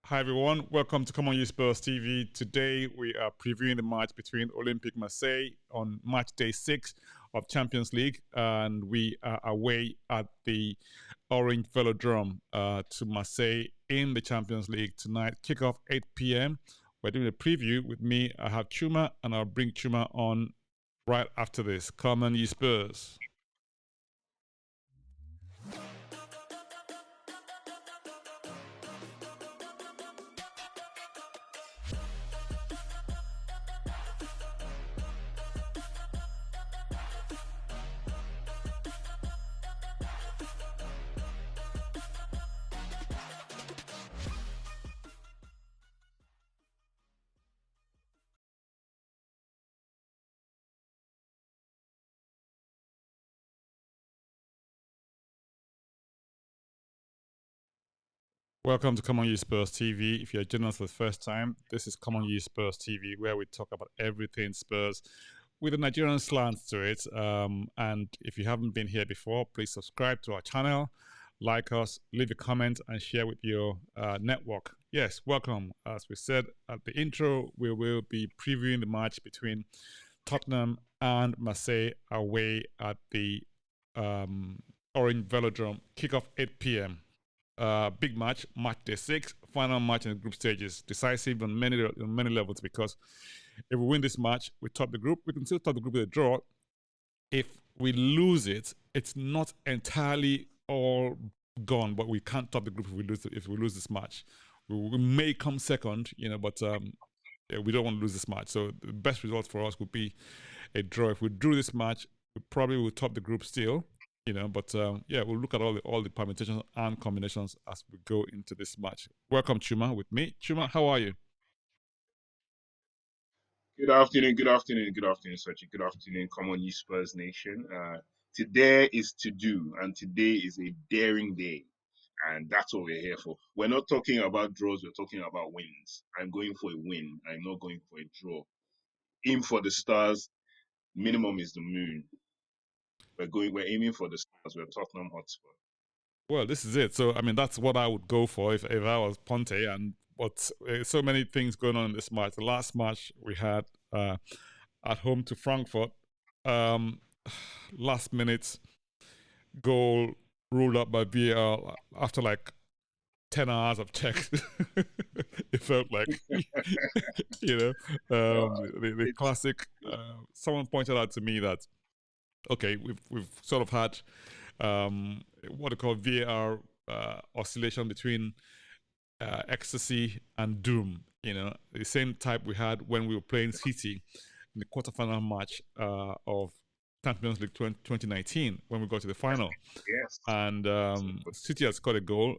Hi everyone, welcome to ComeonyespursTV. Today we are previewing the match between Olympique Marseille on match day 6 of Champions League, and we are away at the Orange Velodrome to Marseille in the Champions League tonight. Kickoff 8 p.m. We're doing a preview with me. I have Chuma, and I'll bring Chuma on right after this. Come on, you Spurs. Welcome to Come On You Spurs TV. If you're joining us for the first time, this is Come On You Spurs TV, where we talk about everything Spurs with a Nigerian slant to it. And if you haven't been here before, please subscribe to our channel, like us, leave a comment, and share with your network. Yes, welcome. As we said at the intro, we will be previewing the match between Tottenham and Marseille away at the Orange Velodrome. Kickoff 8 p.m. Big match day 6, final match in the group stages, decisive on many levels, because if we win this match, we top the group. We can still top the group with a draw. If we lose it, it's not entirely all gone, but we can't top the group if we lose this match. We may come second, but we don't want to lose this match. So the best result for us would be a draw. If we drew this match, we probably will top the group still. But yeah, we'll look at all the permutations and combinations as we go into this match. Welcome, Chuma, with me. Chuma, how are you? Good afternoon, Sachi. Good afternoon, Come On You Spurs Nation. Today is to do, and today is a daring day, and that's what we're here for. We're not talking about draws, we're talking about wins. I'm going for a win, I'm not going for a draw. Aim for the stars, minimum is the moon. We're aiming for the stars, we're Tottenham Hotspur. Well, this is it. So, I mean, that's what I would go for if I was Ponte. But so many things going on in this match. The last match we had at home to Frankfurt, um, last minute goal ruled up by VAR after like 10 hours of checks. It felt like, the classic. Someone pointed out to me that, okay, we've sort of had what they call VAR oscillation between ecstasy and doom. The same type we had when we were playing City in the quarterfinal match of Champions League 2019 when we got to the final. Yes. And City has scored a goal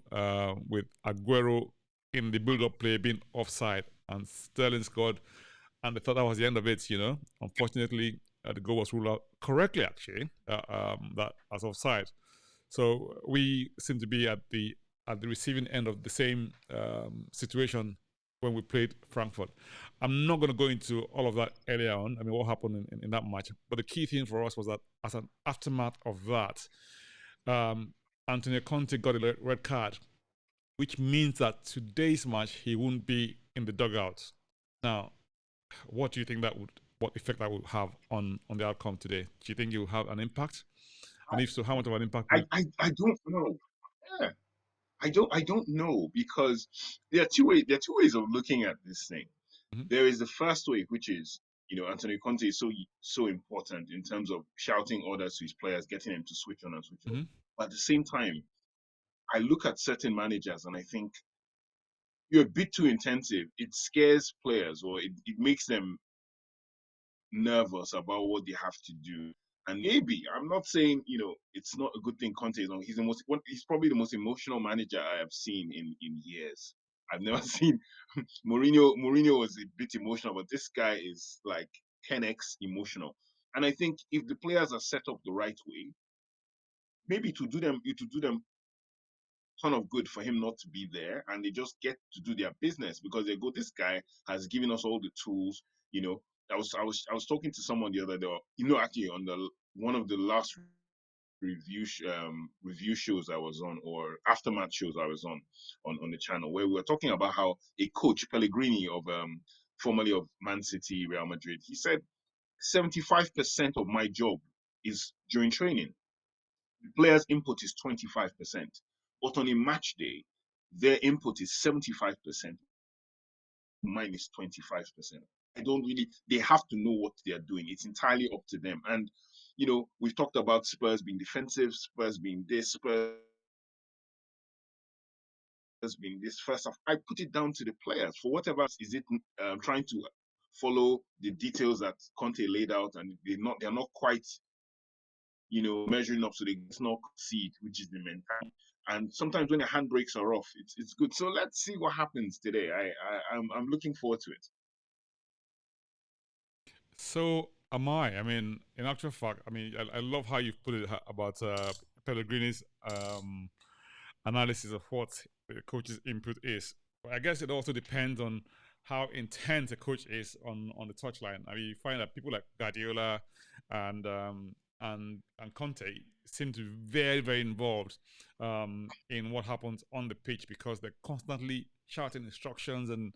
with Aguero in the build-up play being offside, and Sterling scored, and they thought that was the end of it. Unfortunately, the goal was ruled out correctly, actually, that as offside. So we seem to be at the receiving end of the same situation when we played Frankfurt. I'm not going to go into all of that earlier on. I mean, what happened in that match. But the key thing for us was that as an aftermath of that, Antonio Conte got a red card, which means that today's match he won't be in the dugout. Now, what do you think what effect that would have on the outcome today? Do you think it will have an impact? And if so, how much of an impact? I don't know. Yeah. I don't know, because there are two ways of looking at this thing. Mm-hmm. There is the first way, which is, Antonio Conte is so important in terms of shouting orders to his players, getting them to switch on and switch off. Mm-hmm. But at the same time, I look at certain managers and I think you're a bit too intensive. It scares players, or it makes them nervous about what they have to do. And maybe I'm not saying it's not a good thing. Conte is on. He's probably the most emotional manager I have seen in years. I've never seen Mourinho. Mourinho was a bit emotional, but this guy is like 10x emotional. And I think if the players are set up the right way, maybe it to do them ton of good for him not to be there, and they just get to do their business because they go, this guy has given us all the tools. I was talking to someone the other day, actually on the one of the last review shows I was on, or aftermath shows I was on the channel, where we were talking about how a coach, Pellegrini, of formerly of Man City, Real Madrid, he said 75% of my job is during training. The players' input is 25%, but on a match day, their input is 75%, mine is 25%. I don't really, they have to know what they're doing. It's entirely up to them. And, we've talked about Spurs being defensive, Spurs being this, Spurs being this first half. I put it down to the players for whatever. Is it trying to follow the details that Conte laid out, and they're not quite, measuring up, so they not concede, which is the mentality. And sometimes when the handbrakes are off, it's good. So let's see what happens today. I'm looking forward to it. So am I. I mean, in actual fact, I mean, I love how you put it about Pellegrini's analysis of what the coach's input is. But I guess it also depends on how intense a coach is on the touchline. I mean, you find that people like Guardiola and Conte seem to be very, very involved in what happens on the pitch, because they're constantly shouting instructions and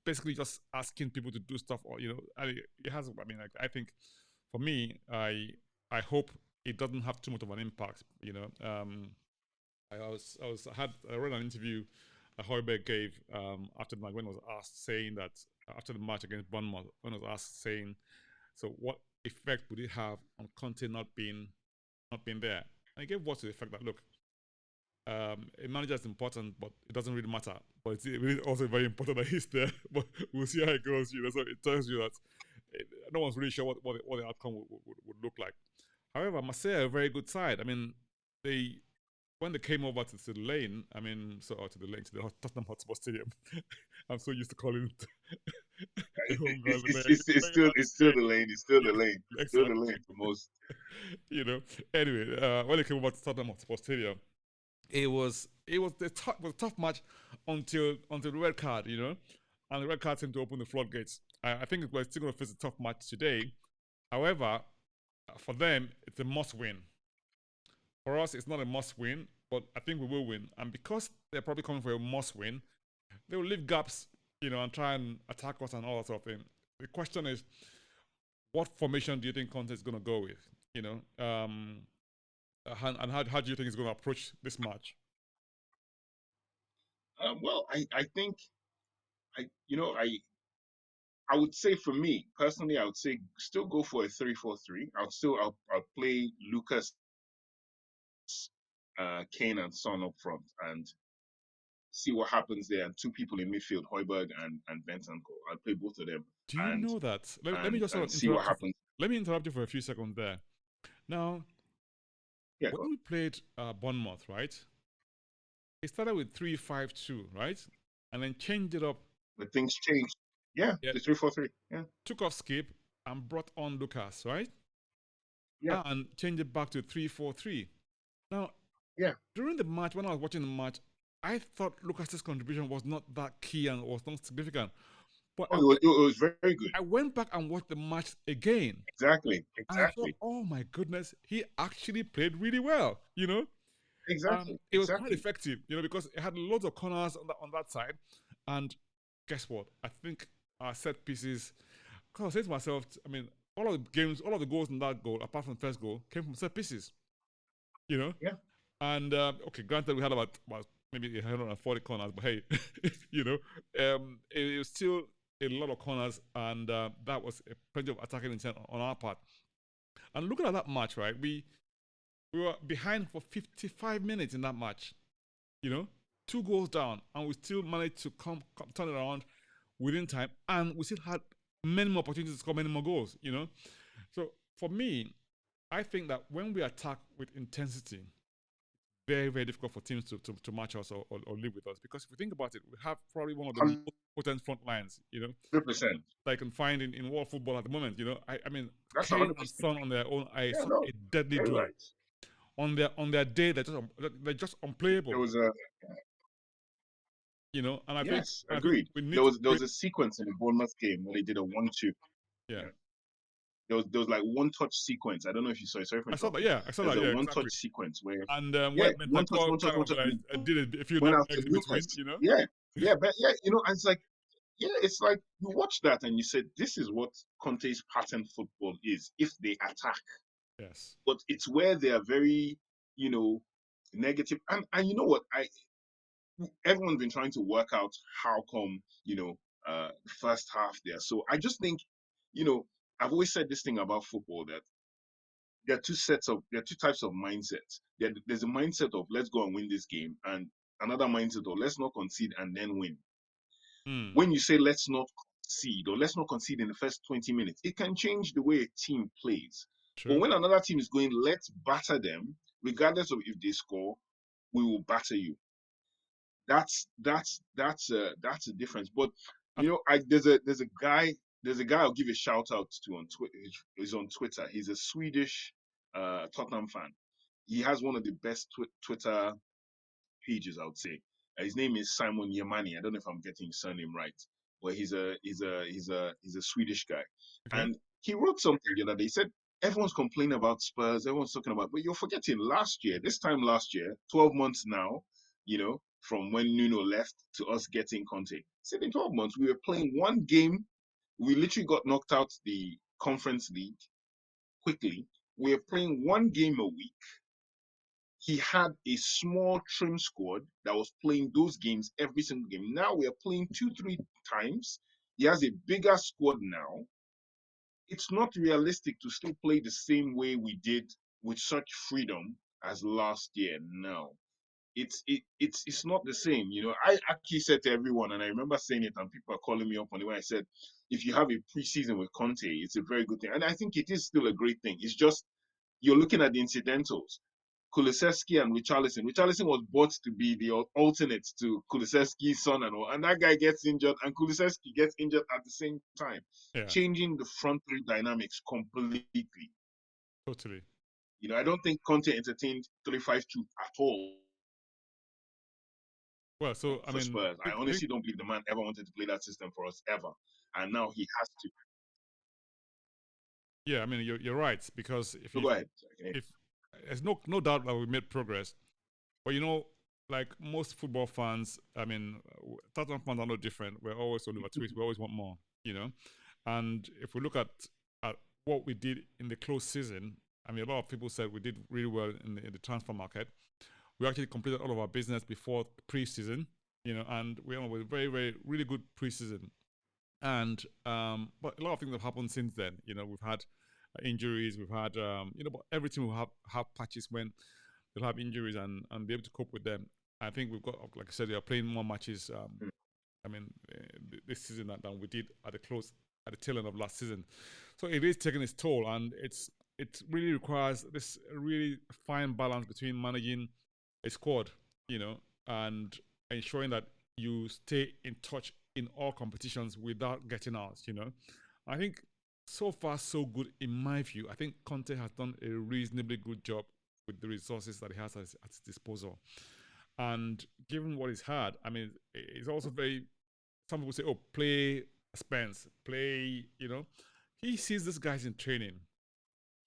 basically just asking people to do stuff. Or it has. I mean, I think for me, I hope it doesn't have too much of an impact. I read an interview Højbjerg gave after the match, when he was asked, saying that after the match against Bournemouth, when he was asked, saying, so what effect would it have on Conte not being there? And he gave words to the effect that, look, a manager is important, but it doesn't really matter. But it's really also very important that he's there. But we'll see how it goes. So it tells you that no one's really sure what the outcome would look like. However, Marseille are a very good side. I mean, when they came over to the lane, to the Tottenham Hotspur Stadium. I'm so used to calling it the home ground. It's still the lane. It's still the lane. It's still the lane for most. Anyway, when they came over to Tottenham Hotspur Stadium, it was a tough match until the red card, and the red card seemed to open the floodgates. I think we're still going to face a tough match today. However, for them, it's a must-win. For us, it's not a must-win, but I think we will win. And because they're probably coming for a must-win, they will leave gaps, and try and attack us and all that sort of thing. The question is, what formation do you think Conte is going to go with? And how do you think he's going to approach this match? Well, I think I would say, for me personally, I would say still go for a 3-4-3. I'll play Lucas, Kane and Son up front, and see what happens there. And two people in midfield, Højbjerg and Bentancur. I'll play both of them. Do you know that? Let me just sort of see what happens. Let me interrupt you for a few seconds there. Now, when we played Bournemouth, right? It started with 3-5-2, right? And then changed it up. But things changed. Yeah, the 3-4-3. Yeah. Took off Skip and brought on Lucas, right? Yeah. And changed it back to 3-4-3. Now, during the match, when I was watching the match, I thought Lucas's contribution was not that key and was not significant. But it was very good. I went back and watched the match again. Exactly. And I thought, oh my goodness, he actually played really well, Exactly. It was quite effective, because it had loads of corners on that side. And guess what? I think our set pieces, because I said to myself, I mean, all of the goals in that goal, apart from the first goal, came from set pieces, Yeah. And, okay, granted, we had about maybe 140 corners, but hey, it was still a lot of corners, and that was plenty of attacking intent on our part. And looking at that match, right, we were behind for 55 minutes in that match, 2 goals down, and we still managed to turn it around within time, and we still had many more opportunities to score many more goals, So for me, I think that when we attack with intensity, very, very difficult for teams to match us or live with us. Because if you think about it, we have probably one of the most potent front lines, 100%. that I can find in world football at the moment. I mean, that's Kane and Son on their own are a deadly duo. Right. On their day, they're just unplayable. There was a and I yes, think agreed. There was a sequence in the Bournemouth game where they did a 1-2. Yeah. there was like one touch sequence. I don't know if you saw it. Sorry for I saw that. interrupting. Yeah, I saw There's that. a Yeah, one touch exactly. sequence where And yeah, when one touch, Bentancur one touch, kind one of touch. like did a few Went after eggs in between, Lucas. you know. Yeah, yeah, but yeah, and it's like yeah, it's like you watch that and you said this is what Conte's pattern football is if they attack, Yes. but it's where they are very you know negative and you know what I everyone's been trying to work out how come the first half there. So I just think I've always said this thing about football that there are two types of mindsets. There's a mindset of let's go and win this game, and another mindset of let's not concede and then win. Mm, When you say let's not concede or let's not concede in the first 20 minutes, it can change the way a team plays. But true. when another team is going, let's batter them, regardless of if they score, we will batter you. That's a difference. But I th- there's a guy I'll give a shout out to on Twitter. He's on Twitter. He's a Swedish Tottenham fan. He has one of the best Twitter pages, I would say. His name is Simon Yamani. I don't know if I'm getting his surname right, but he's a Swedish guy, okay. and he wrote something the other day. He said everyone's complaining about Spurs, everyone's talking about, but you're forgetting last year. This time last year, 12 months now, from when Nuno left to us getting Conte. He said in 12 months we were playing one game. We literally got knocked out the Conference League quickly. We are playing one game a week. He had a small trim squad that was playing those games every single game. Now we are playing 2, 3 times. He has a bigger squad now. It's not realistic to still play the same way we did with such freedom as last year. No, it's not the same. I actually said to everyone, and I remember saying it, and people are calling me up on it when I said, if you have a preseason with Conte, it's a very good thing, and I think it is still a great thing. It's just you're looking at the incidentals. Kulusevski and Richarlison. Richarlison was bought to be the alternate to Kulusevski's son and all, and that guy gets injured, and Kulusevski gets injured at the same time, Yeah, changing the front three dynamics completely. totally. I don't think Conte entertained 3-5-2 at all Well, so I for mean, Spurs. I I think honestly don't believe the man ever wanted to play that system for us ever, and now he has to. yeah, I mean you're right because So go ahead. if there's no doubt that we made progress, but like most football fans, I mean, Tottenham fans are no different. We're always Oliver Twist. We always want more, you know. And if we look at what we did in the close season, I mean, a lot of people said we did really well in the transfer market. We actually completed all of our business before preseason, and we were very, very, really good preseason. And but a lot of things have happened since then. We've had injuries, we've had but every team will have patches when they'll have injuries and be able to cope with them. I think we've got, like I said, we are playing more matches. I mean, this season than we did at the tail end of last season. So it is taking its toll, and it really requires this really fine balance between managing a squad, and ensuring that you stay in touch in all competitions without getting out. I think so far so good in my view. I think Conte has done a reasonably good job with the resources that he has at his disposal. And given what he's had, I mean, it's also very. Some people say, "Oh, play Spence, play." He sees these guys in training.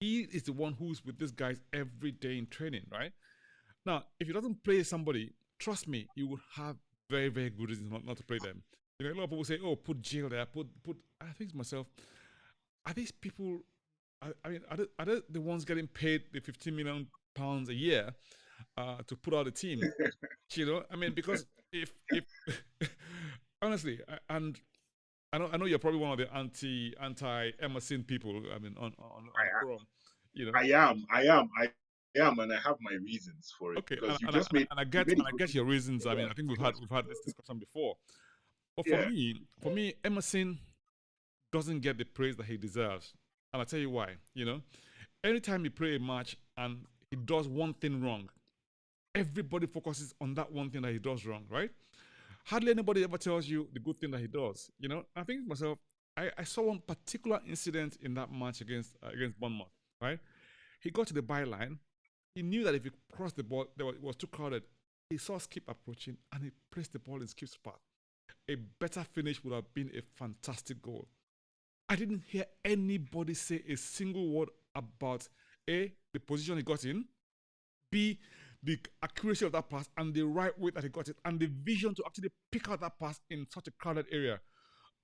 He is the one who's with these guys every day in training, right? Now, if he doesn't play somebody, trust me, you will have very, very good reasons not to play them. A lot of people say, "Oh, put Jill there, put." I think to myself, are these people? I mean, are they the ones getting paid the £15 million a year to put out a team? I mean, because if honestly, and I know you're probably one of the anti Emerson people. I mean, on the forum, you know. I am, I am, I am, and I have my reasons for it Okay, because and I, and I, and I you get made a and I good get your reasons. I go mean, ahead, I think we've go had ahead. we've had this discussion before. But Yeah, for me, Emerson doesn't get the praise that he deserves, and I'll tell you why. Anytime you play a match and he does one thing wrong, everybody focuses on that one thing that he does wrong, right? Hardly anybody ever tells you the good thing that he does. I think to myself, I saw one particular incident in that match against Bournemouth, right? He got to the byline. He knew that if he crossed the ball, it was too crowded. He saw Skip approaching and he placed the ball in Skip's path. A better finish would have been a fantastic goal. I didn't hear anybody say a single word about A, the position he got in, B, the accuracy of that pass and the right way that he got it, and the vision to actually pick out that pass in such a crowded area.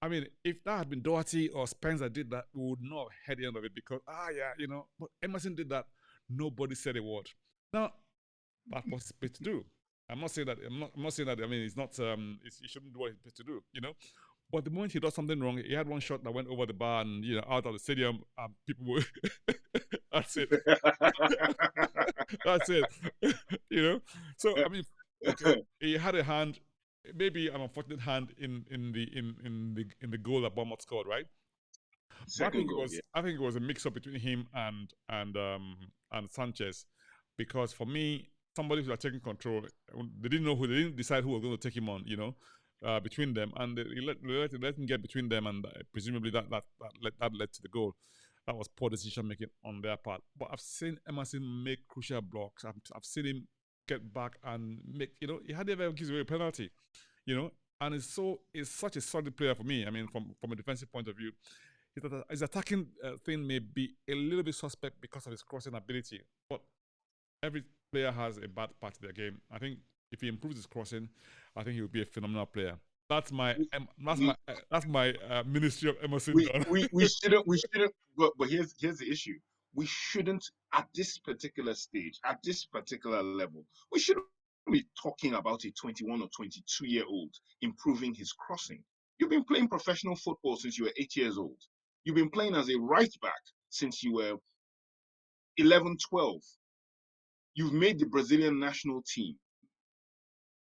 I mean, if that had been Doherty or Spence that did that, we would not have heard the end of it because, but Emerson did that. Nobody said a word. Now, that's what he's supposed to do. I'm not saying that. I'm not saying that. I mean, it's not. He shouldn't do what he's supposed to do. But the moment he does something wrong, he had one shot that went over the bar and out of the stadium, people were. That's it. That's it. So I mean, okay, he had a hand, maybe an unfortunate hand in the goal that Bournemouth scored, right? But Second goal, yeah. I think it was a mix up between him and Sanchez, because for me, somebody who was taking control, they didn't decide who was going to take him on, between them, and they let him get between them, and presumably that led to the goal. That was poor decision making on their part. But I've seen Emerson make crucial blocks. I've seen him get back and make, he hardly ever gives away a penalty, and it's such a solid player for me. I mean, from a defensive point of view, his attacking thing may be a little bit suspect because of his crossing ability, but every player has a bad part of their game. I think if he improves his crossing, I think he will be a phenomenal player. That's my ministry of Emerson done. We shouldn't but here's the issue. We shouldn't, at this particular stage, at this particular level, we shouldn't be talking about a 21 or 22-year-old improving his crossing. You've been playing professional football since you were 8 years old. You've been playing as a right back since you were 11, 12. You've made the Brazilian national team.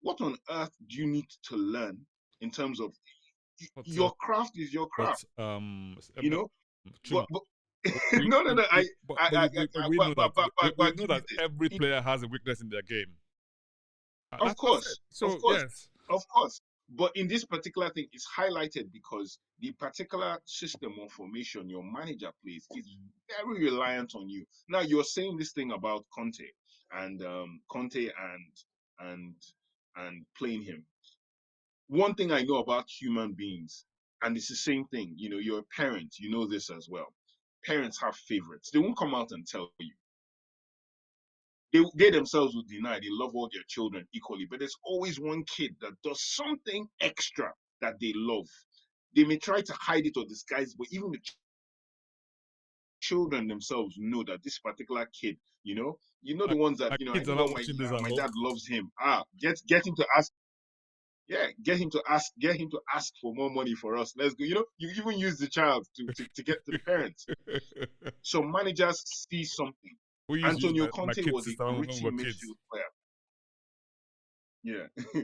What on earth do you need to learn in terms of your craft is your craft, you know? Chuma, But we, no, we, we, but we know that we know give me that every player has a weakness in their game. of That's it. course, So yes, of course. But in this particular thing, it's highlighted because the particular system or formation your manager plays is very reliant on you. Now you're saying this thing about Conte and and and playing him. One thing I know about human beings, and it's the same thing, you're a parent, you know this as well. Parents have favorites. They won't come out and tell you. They themselves will deny they love all their children equally, but there's always one kid that does something extra that they love. They may try to hide it or disguise, but even the children themselves know that this particular kid, the ones that my I kids are know not what watching this at my home. dad loves him. Get him to ask. Yeah, get him to ask for more money for us. Let's go. You even use the child to get to the parents. So managers see something. We used to use Antonio my Conte kids' was a sister when we gritty were kids. midfield player. Yeah.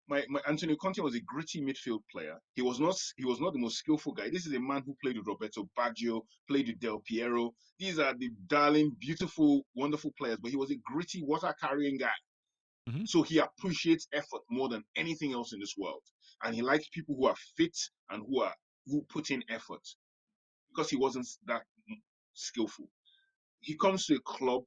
My Antonio Conte was a gritty midfield player. He was not the most skillful guy. This is a man who played with Roberto Baggio, played with Del Piero. These are the darling, beautiful, wonderful players, but he was a gritty water carrying guy. Mm-hmm. So he appreciates effort more than anything else in this world. And he likes people who are fit and who put in effort, because he wasn't that skillful. He comes to a club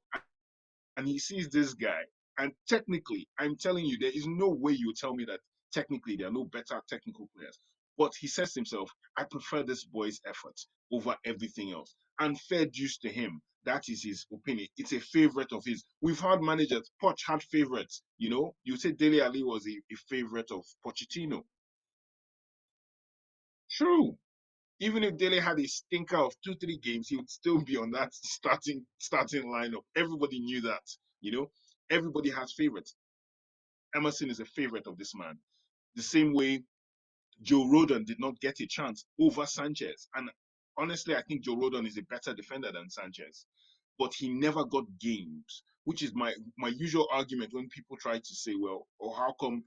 and he sees this guy. And technically, I'm telling you, there is no way you tell me that technically there are no better technical players. But he says to himself, I prefer this boy's effort over everything else. And fair dues to him. That is his opinion. It's a favorite of his. We've had managers. Poch had favorites. You say Dele Alli was a favorite of Pochettino. True. Even if Dele had a stinker of 2-3 games, he would still be on that starting lineup. Everybody knew that. Everybody has favorites. Emerson is a favorite of this man. The same way Joe Rodon did not get a chance over Sanchez. And honestly, I think Joe Rodon is a better defender than Sanchez. But he never got games, which is my usual argument when people try to say, well, or how come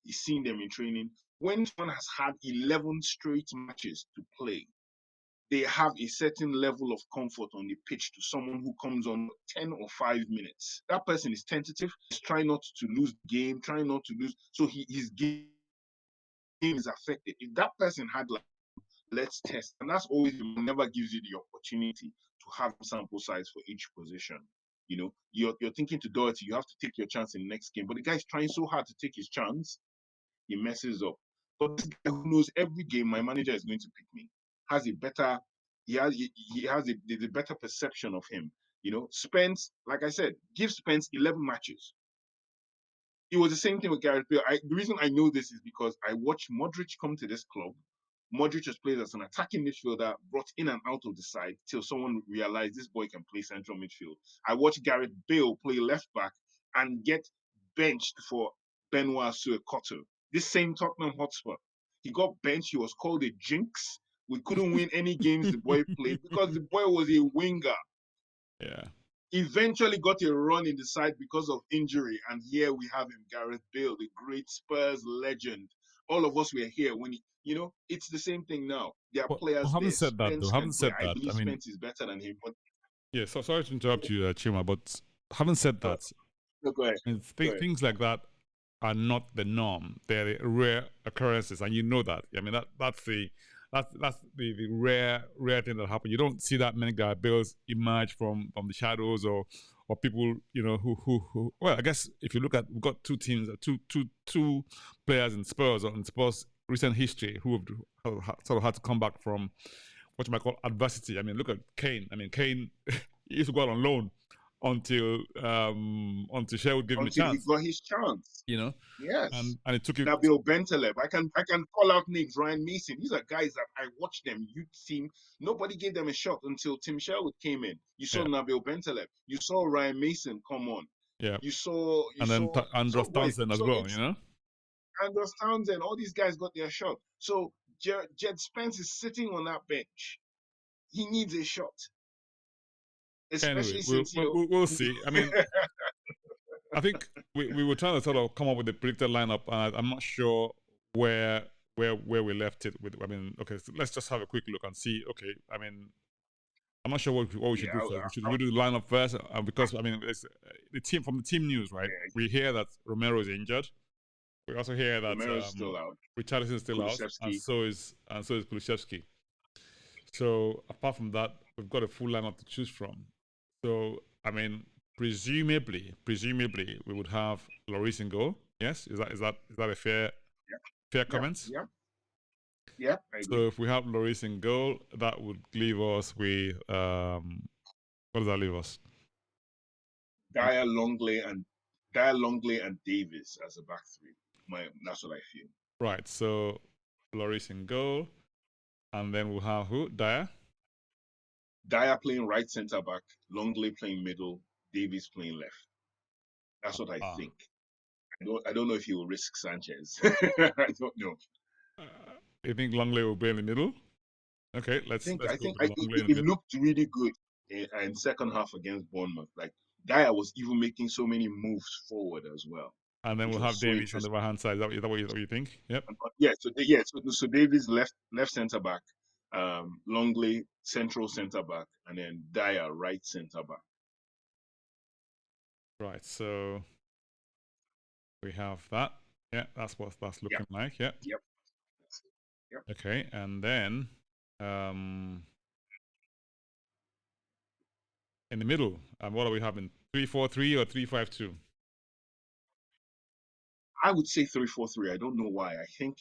he's seen them in training? When someone has had 11 straight matches to play, they have a certain level of comfort on the pitch to someone who comes on 10 or 5 minutes. That person is tentative. He's trying not to lose the game, trying not to lose. So his game is affected. If that person had let's test, and that's always never gives you the opportunity to have sample size for each position. You're thinking to Doherty, you have to take your chance in the next game, but the guy's trying so hard to take his chance, he messes up. But this guy who knows every game, my manager is going to pick me. has a better he has the better perception of him. You know, Spence, like I said, give Spence 11 matches. It was the same thing with Gareth Bale. The reason I know this is because I watched Modric come to this club. Modric has played as an attacking midfielder, brought in and out of the side till someone realized this boy can play central midfield. I watched Gareth Bale play left back and get benched for Benoit Suekoto. This same Tottenham Hotspur. He got benched. He was called a jinx. We couldn't win any games the boy played because the boy was a winger. Yeah. Eventually got a run in the side because of injury, and here we have him, Gareth Bale, the great Spurs legend. All of us were here when you know, it's the same thing now. There are Well, players having there. said that, though, Spence having can play. said I that, believe I mean, Spence is better than him. But yeah. So sorry to interrupt you, Chima, but having said uh, that, no, go ahead. I mean, Go ahead. things like that are not the norm. They're the rare occurrences, and you know that. I mean, that's the rare thing that happen. You don't see that many guy bills emerge from the shadows, or people, you know, who well, I guess if you look at, we've got two teams, two players in Spurs, or in Spurs recent history, who have sort of had to come back from what you might call adversity. I mean, look at Kane. I mean, Kane he used to go out on loan until Sherwood gave him a Until he chance, got his chance. you know, Yes. and it took him. Nabil Bentaleb. I can call out names. Ryan Mason. These are guys that I watched them. Youth team. Nobody gave them a shot until Tim Sherwood came in. You saw Yeah, Nabil Bentaleb. You saw Ryan Mason come on. yeah, You and then saw Andros so guys. Townsend as So well, you it's know. Andros Townsend. All these guys got their shot. So Jed Spence is sitting on that bench. He needs a shot, Anyway, especially we'll since we'll, we'll see. I mean, I think we were trying to sort of come up with the predicted lineup, and I'm not sure where where we left it with. I mean, okay, so let's just have a quick look and see. Okay, I mean, I'm not sure what we should yeah, do first. We do the lineup first, because I mean, it's, the team from the team news, right? yeah. We hear that Romero is injured. We also hear that Romero's still out. Richarlison is still out, and Kulusevski. so is Kulusevski. So apart from that, we've got a full lineup to choose from. So I mean, presumably, we would have Lloris in goal. Yes, is that a fair Yeah, comment? yeah, yeah. I agree. So if we have Lloris in goal, that would leave us with what does that leave us? Dyer, Longley and Davis as a back three. That's what I feel. Right. So Lloris in goal, and then we'll have who? Dyer. Dyer playing right centre back, Longley playing middle, Davis playing left. That's what I Ah. think. I don't know if he will risk Sanchez. I don't know. Uh, you think Longley will be in the middle? Okay, let's I go think with Longley in the it middle, looked really good in second half against Bournemouth. Like Dyer was even making so many moves forward as well, and then which we'll was have so Davies on the interesting. right hand side. Is that what you think? Yep. Yeah, so Davis left centre back, Longley central centre back, and then Dyer right centre back. Right. So we have that. Yeah, that's what that's Yep, looking like. Yeah. yep, that's it. Yep. Okay, and then um, in the middle, what are we having? 3-4-3 or 3-5-2? I would say 3-4-3. I don't know why. I think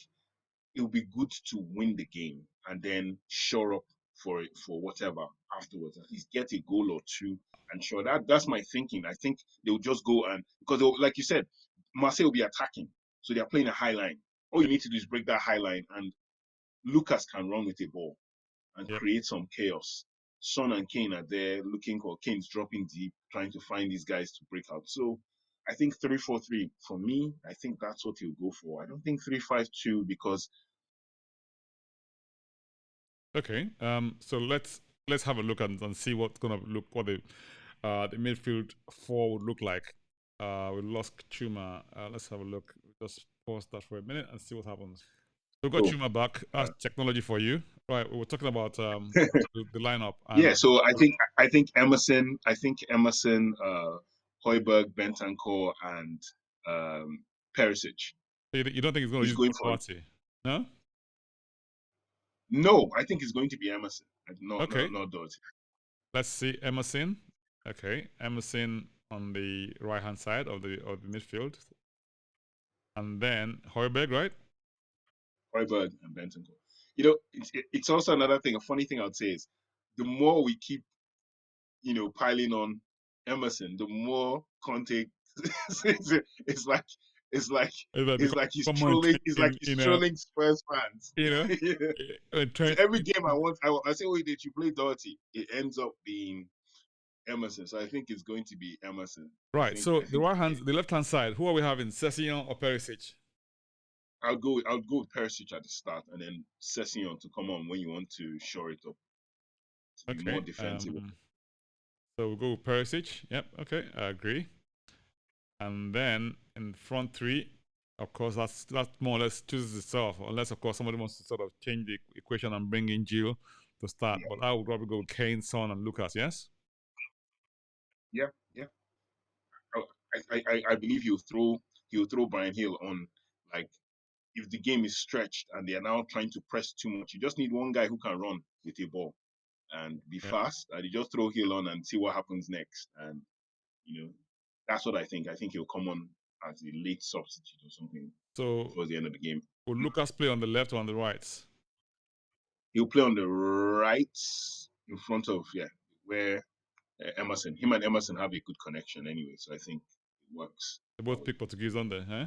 it would be good to win the game and then shore up for whatever afterwards. At least get a goal or two and sure that's my thinking. I think they'll just go and because like you said, Marseille will be attacking, so they're playing a high line. All you need to do is break that high line, and Lucas can run with a ball and Yep. create some chaos. Son and Kane are there looking, or Kane's dropping deep, trying to find these guys to break out. So I think 3-4-3 for me. I think that's what he'll go for. I don't think 3-5-2 because Okay. So let's have a look and see what the midfield four would look like. We lost Chuma. Let's have a look. Just pause that for a minute and see what happens. We've got oh, Chuma back. That's technology for you, right? We were talking about the lineup, yeah. and So I think Emerson, Hoiberg, Bentancur, and Perisic. you don't think he's going to He's use going for Party? No. no. I think it's going to be Emerson, Okay. not Doherty. Let's see Emerson. Okay, Emerson on the right hand side of the midfield, and then Hoiberg, right? Hoiberg and Bentancur. it's also another thing. A funny thing I would say is the more we keep, piling on Emerson, the more Conte it's like it's like It's like it's become like he's more trolling. entrenched It's like he's in trolling Spurs fans. you know, So entrenched. every game I say, "Oh, did you play Doherty?" It ends up being Emerson. So I think it's going to be Emerson. I Right. think So I the think right hand, the left hand side. Who are we having? Sessignon or Perisic? I'll go with Perisic at the start, and then Sessignon to come on when you want to shore it up to be more Okay. defensive. So we'll go with Perisic. Yep. Okay. I agree. And then in front three, of course, that's more or less chooses itself, unless of course somebody wants to sort of change the equation and bring in Gio to start. Yeah, But I would probably go with Kane, Son, and Lucas. Yes. yeah, yeah. I believe he'll throw Brian Hill on, like, if the game is stretched and they are now trying to press too much. You just need one guy who can run with a ball and be Yep. fast, and you just throw Hill on and see what happens next. And you know, that's what I think. I think he'll come on as a late substitute or something So towards the end of the game. will Lucas play on the left or on the right? He'll play on the right in front of, where Emerson. Him and Emerson have a good connection anyway, so I think it works They that both way. pick Portuguese on there, huh?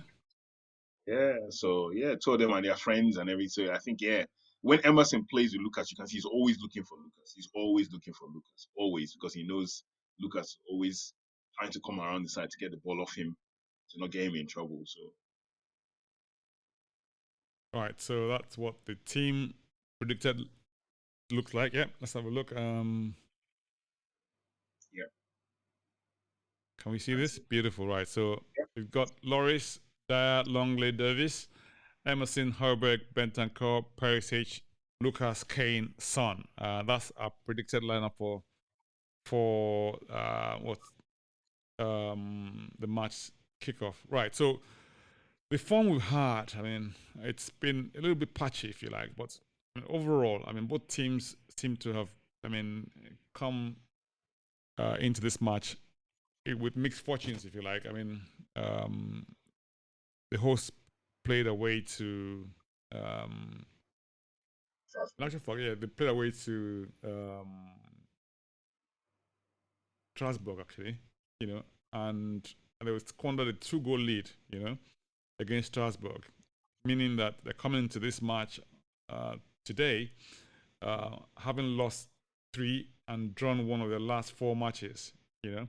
Yeah, so yeah, two of them are their friends and everything. So I think, when Emerson plays with Lucas, you can see he's always looking for Lucas. He's always looking for Lucas, always, because he knows Lucas always trying to come around the side to get the ball off him to not get him in trouble. So All right. So that's what the team predicted looks like. Yep. Let's have a look. yeah, Can we see that's this? it. Beautiful, right? So Yeah, we've got Loris, Dyer, Longley, Davis, Emerson, Herberg, Bentancur, Perisic, Lucas, Kane, Son. That's our predicted lineup for what's the match kickoff. Right. So the form we've had, I mean, it's been a little bit patchy, if you like, but I mean, overall, I mean, both teams seem to have, I mean, come into this match with mixed fortunes, if you like. I mean, um, the host played away to in actual fact, yeah, they played away to Strasbourg actually, you know, and they was squandered a 2-goal lead, against Strasbourg, meaning that they're coming into this match today, having lost 3 and drawn one of their last 4 matches, you know.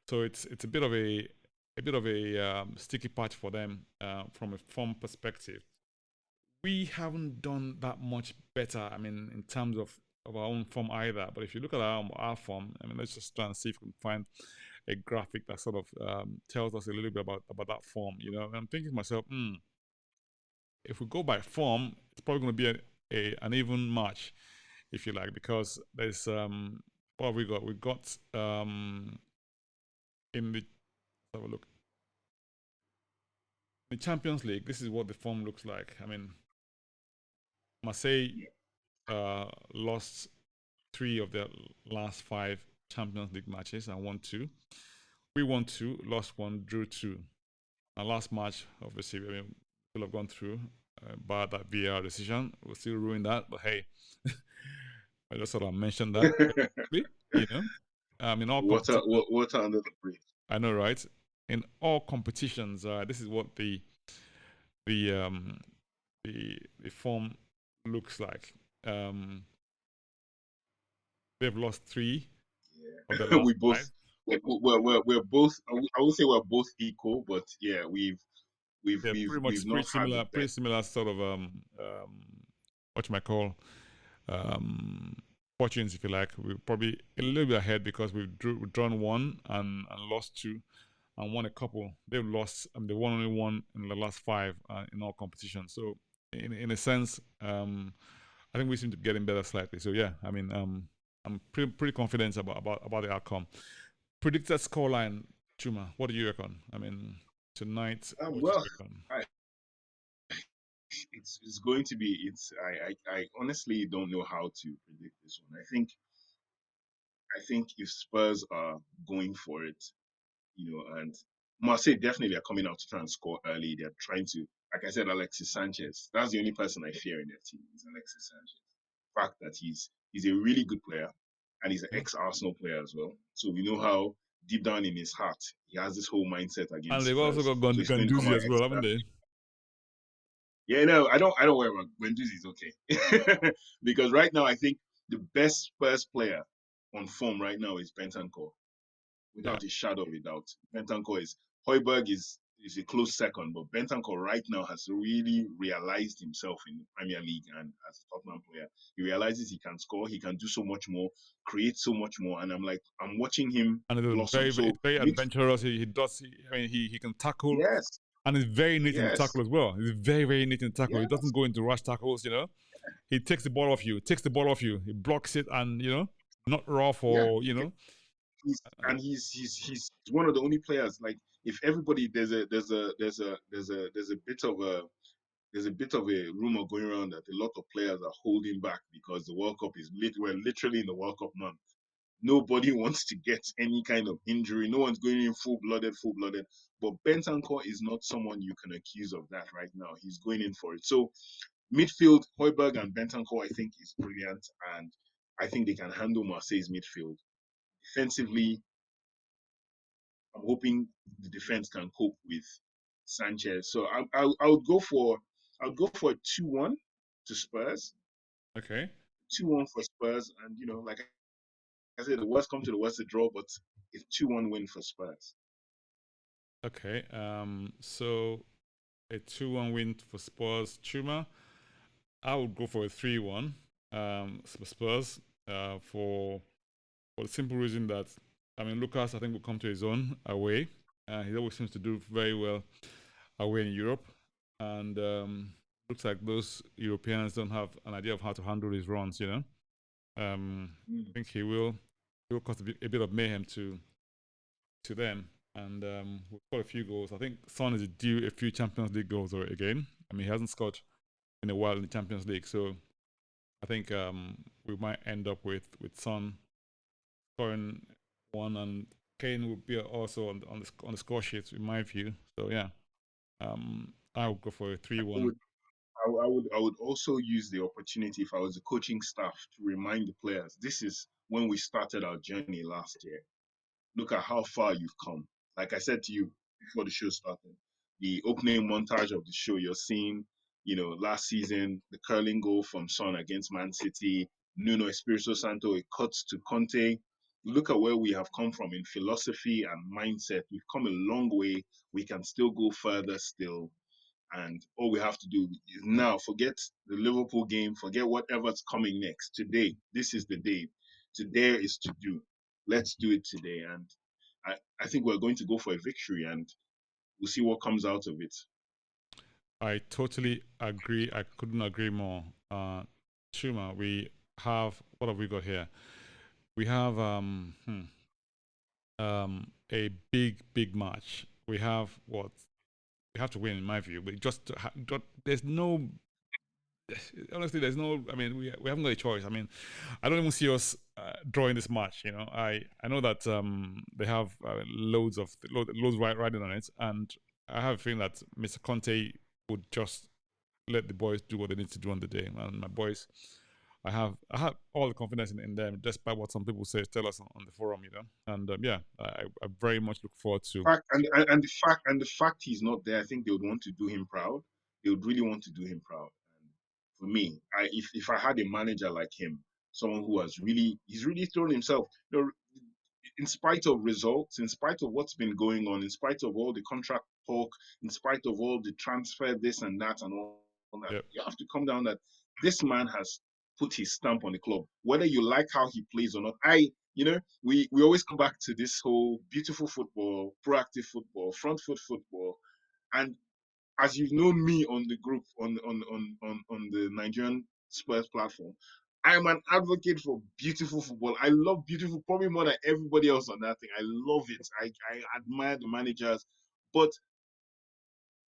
So it's a bit of a sticky patch for them from a form perspective. We haven't done that much better. I mean, in terms of our own form either. But if you look at our form, I mean, let's just try and see if we can find a graphic that sort of tells us a little bit about that form. And I'm thinking to myself, if we go by form, it's probably going to be an even match, if you like, because there's what have we got? We got in the let's have a look. The Champions League, this is what the form looks like. I mean, Marseille yeah. lost 3 of their last 5 Champions League matches and won 2. We won 2, lost 1, drew 2. Our last match, obviously, I mean, will have gone through, but that VAR decision will still ruin that. But hey, I just sort of mentioned that, you know. In all water, competitions, water under the bridge. I know, right? In all competitions, this is what the um, the form looks like. Um, they've lost 3 of the Yeah, last we both 5. we're both. I would say we're both equal, but yeah, we've Yeah, we've pretty we've much not had the pretty best. similar sort of what you might call um fortunes, if you like. We're probably a little bit ahead because we've drawn 1 and lost 2 and won a couple. They've lost they won only 1 in the last 5 in all competitions. So in a sense, I think we seem to be getting better slightly. So yeah, I mean, I'm pretty confident about the outcome. Predicted scoreline, Chuma. What do you reckon? I mean, tonight, what do Well, you reckon? I, it's going to be. I honestly don't know how to predict this one. I think if Spurs are going for it, and Marseille definitely are coming out to try and score early. They're trying to like I said, Alexis Sanchez. That's the only person I fear in their team is Alexis Sanchez. The fact that he's a really good player and he's an Yeah. ex-Arsenal player as well. So we know how deep down in his heart he has this whole mindset And against they've also Spurs. got So he's going to come Ganduzi out as well, haven't extra. they? Yeah, no, I don't worry about Guendouzi is okay. Because right now I think the best Spurs player on form right now is Bentancur, Yeah. without a shadow of a doubt. Bentancur is Hoiberg is a close second, but Bentancur right now has really realized himself in the Premier League and as a Tottenham player. He realizes he can score, he can do so much more, create so much more, and I'm watching him And it's blossom. it's So very mid, adventurous. He does. I mean, he can tackle, yes, and he's very neat in the yes, tackle as well. He's very neat in the tackle. He doesn't yes, go into rush tackles. He takes the ball off you, he blocks it, and not rough yeah. or He's he's one of the only players. Like if everybody there's a bit of a rumor going around that a lot of players are holding back because the World Cup we're literally in the World Cup month. Nobody wants to get any kind of injury. No one's going in full blooded. But Bentancur is not someone you can accuse of that right now. He's going in for it. So midfield, Hoiberg and Bentancur, I think is brilliant, and I think they can handle Marseille's midfield. Defensively, I'm hoping the defense can cope with Sanchez. So I would go for a 2-1 to Spurs, okay, 2-1 for Spurs, and like I said, the worst come to the worst, a draw, but it's 2-1 win for Spurs. okay. So a 2-1 win for Spurs. Chuma, I would go for a 3-1 for Spurs. For the simple reason that I mean Lucas I think will come to his own away. He always seems to do very well away in Europe, and looks like those Europeans don't have an idea of how to handle his runs. I Mm. think he will cause a bit of mayhem to them, and we've got a few goals. I think Son is due a few Champions League goals again. I mean, he hasn't scored in a while in the Champions League, so I think we might end up with Son scoring one, and Kane would be also on the score sheet in my view. So yeah, I would go for a I 3-1. would, I would also use the opportunity if I was the coaching staff to remind the players. This is when we started our journey last year. Look at how far you've come. Like I said to you before the show started, the opening montage of the show, you're seeing, last season, the curling goal from Son against Man City, Nuno Espirito Santo, it cuts to Conte. Look at where we have come from in philosophy and mindset. We've come a long way. We can still go further still. And all we have to do is now forget the Liverpool game, forget whatever's coming next. Today, this is the day. Today is to do. Let's do it today. And I think we're going to go for a victory and we'll see what comes out of it. I totally agree. I couldn't agree more. Chuma, we have what have we got here? We have a big match. We have what we have to win in my view. But there's no honestly there's no. I mean we haven't got a choice. I mean I don't even see us drawing this match. I know that they have loads riding on it, and I have a feeling that Mr. Conte would just let the boys do what they need to do on the day. And my boys, I have all the confidence in them, despite what some people tell us on the forum. And yeah, I very much look forward to. And the fact he's not there, I think they would want to do him proud. They would really want to do him proud. And for me, if I had a manager like him, someone who he's really thrown himself. In spite of results, in spite of what's been going on, in spite of all the contract talk, in spite of all the transfer, this and that, and all that, Yep. you have to come down that this man has put his stamp on the club. Whether you like how he plays or not, we always come back to this whole beautiful football, proactive football, front foot football, and as you've known me on the group on the Nigerian Spurs platform, I'm an advocate for beautiful football. I love beautiful, probably more than everybody else on that thing. I love it. I admire the managers, but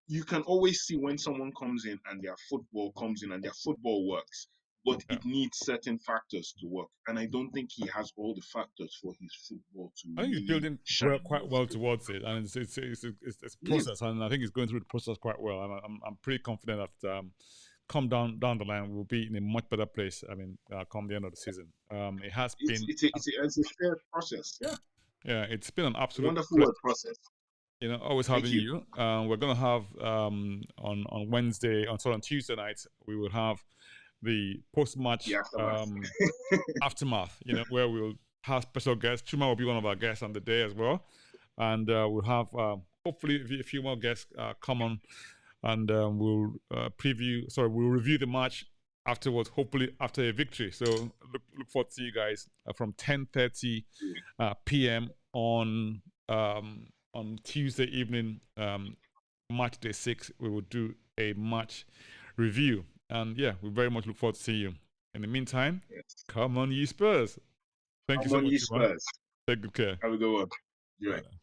you can always see when someone comes in and their football comes in and their football works. but Yeah. it needs certain factors to work. And I don't think he has all the factors for his football to I think he's really building shine quite this well good. towards it, and it's a He is. process, and I think he's going through the process quite well. And I'm pretty confident that come down the line, we'll be in a much better place. I mean, come the end of the season, it has It's been, it's a fair process. Yeah, yeah, it's been an absolute wonderful pleasure. word process. Always Thank having you. you. We're gonna have on Wednesday, on Tuesday night, we will have the post The match aftermath. aftermath. Where we'll have special guests. Chuma will be one of our guests on the day as well, and we'll have hopefully a few more guests come on, and we'll we'll review the match afterwards. Hopefully after a victory. So look forward to see you guys from 10:30 p.m. On Tuesday evening, match day 6. We will do a match review, and yeah, we very much look forward to seeing you. In the meantime, Yes. come on, ye Spurs! Thank you Come so on, much, you Chuma. Spurs. Take good care. Have a good one. Bye Yeah. now.